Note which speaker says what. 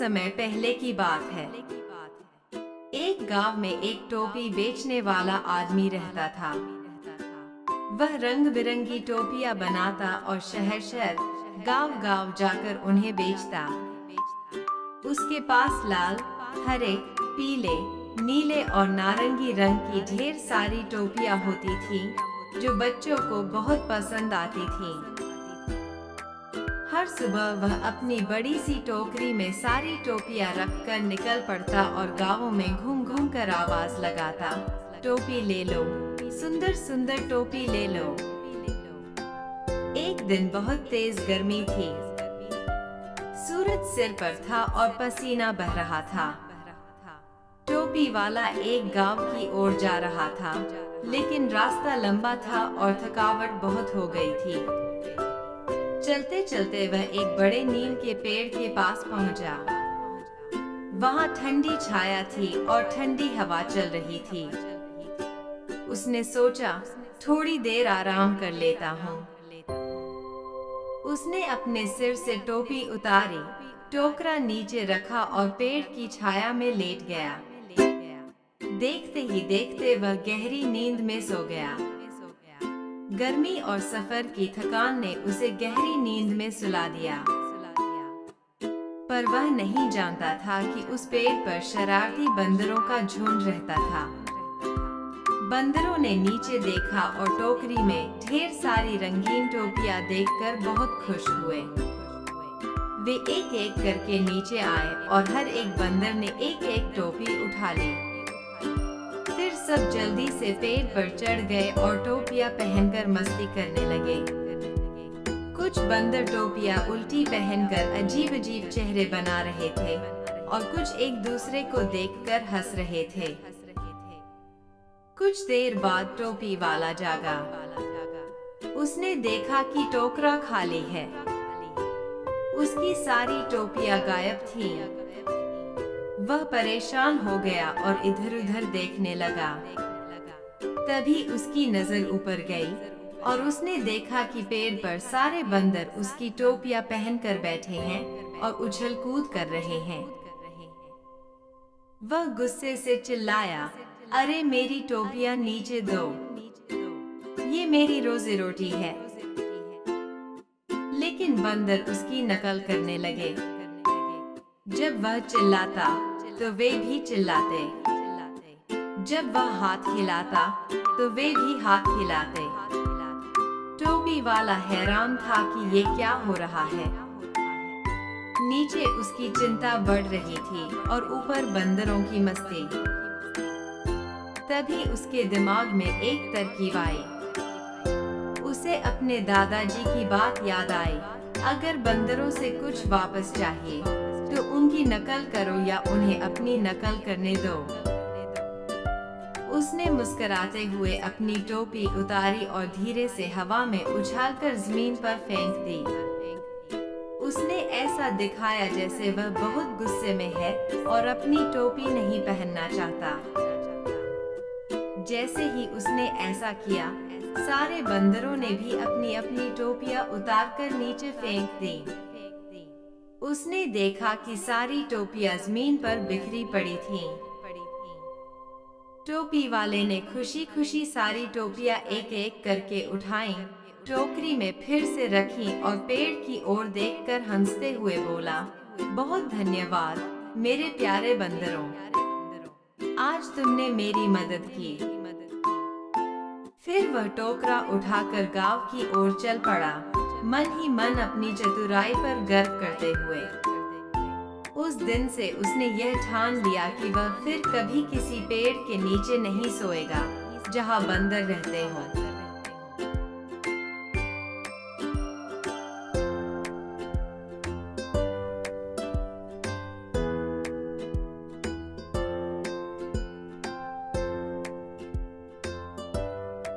Speaker 1: समय पहले की बात है। एक गांव में एक टोपी बेचने वाला आदमी रहता था। वह रंग बिरंगी टोपियां बनाता और शहर शहर, गांव गांव जाकर उन्हें बेचता। उसके पास लाल, हरे, पीले, नीले और नारंगी रंग की ढेर सारी टोपियां होती थीं, जो बच्चों को बहुत पसंद आती थीं। हर सुबह वह अपनी बड़ी सी टोकरी में सारी टोपियां रखकर निकल पड़ता और गांवों में घूम घूम कर आवाज लगाता, टोपी ले लो, सुंदर सुंदर टोपी ले लो। एक दिन बहुत तेज गर्मी थी। सूरज सिर पर था और पसीना बह रहा था। टोपी वाला एक गांव की ओर जा रहा था, लेकिन रास्ता लंबा था और थकावट बहुत हो गई थी। चलते चलते वह एक बड़े नीम के पेड़ के पास पहुंचा। वहां ठंडी छाया थी और ठंडी हवा चल रही थी। उसने सोचा, थोड़ी देर आराम कर लेता हूँ। उसने अपने सिर से टोपी उतारी, टोकरा नीचे रखा और पेड़ की छाया में लेट गया। देखते ही देखते वह गहरी नींद में सो गया। गर्मी और सफर की थकान ने उसे गहरी नींद में सुला दिया। पर वह नहीं जानता था कि उस पेड़ पर शरारती बंदरों का झुंड रहता था। बंदरों ने नीचे देखा और टोकरी में ढेर सारी रंगीन टोपियां देखकर बहुत खुश हुए। वे एक एक करके नीचे आए और हर एक बंदर ने एक एक टोपी उठा ली। फिर सब जल्दी से पेड़ पर चढ़ गए और टोपियां पहनकर मस्ती करने लगे। कुछ बंदर टोपियां उल्टी पहनकर अजीब अजीब चेहरे बना रहे थे और कुछ एक दूसरे को देखकर हंस रहे थे। कुछ देर बाद टोपी वाला जागा। उसने देखा कि टोकरा खाली है। उसकी सारी टोपियां गायब थीं। वह परेशान हो गया और इधर-उधर देखने लगा। तभी उसकी नजर ऊपर गई और उसने देखा कि पेड़ पर सारे बंदर उसकी टोपियां पहनकर बैठे हैं और उछल कूद कर रहे हैं। वह गुस्से से चिल्लाया, अरे मेरी टोपियां नीचे दो, ये मेरी रोजी रोटी है। लेकिन बंदर उसकी नकल करने लगे। जब वह चिल्लाता तो वे भी चिल्लाते। जब वह हाथ हिलाता तो वे भी हाथ हिलाते। टोपी वाला हैरान था कि ये क्या हो रहा है। नीचे उसकी चिंता बढ़ रही थी और ऊपर बंदरों की मस्ती। तभी उसके दिमाग में एक तरकीब आई। उसे अपने दादाजी की बात याद आई, अगर बंदरों से कुछ वापस चाहिए तो उनकी नकल करो या उन्हें अपनी नकल करने दो। उसने मुस्कुराते हुए अपनी टोपी उतारी और धीरे से हवा में उछालकर जमीन पर फेंक दी। उसने ऐसा दिखाया जैसे वह बहुत गुस्से में है और अपनी टोपी नहीं पहनना चाहता। जैसे ही उसने ऐसा किया, सारे बंदरों ने भी अपनी अपनी टोपियां उतारकर नीचे फेंक दी। उसने देखा कि सारी टोपियां जमीन पर बिखरी पड़ी थीं। टोपी वाले ने खुशी खुशी सारी टोपियां एक एक करके उठाईं, टोकरी में फिर से रखीं और पेड़ की ओर देखकर हंसते हुए बोला, बहुत धन्यवाद मेरे प्यारे बंदरों, आज तुमने मेरी मदद की। फिर वह टोकरा उठाकर गांव की ओर चल पड़ा, मन ही मन अपनी चतुराई पर गर्व करते हुए। उस दिन से उसने यह ठान लिया कि वह फिर कभी किसी पेड़ के नीचे नहीं सोएगा जहां बंदर रहते हों।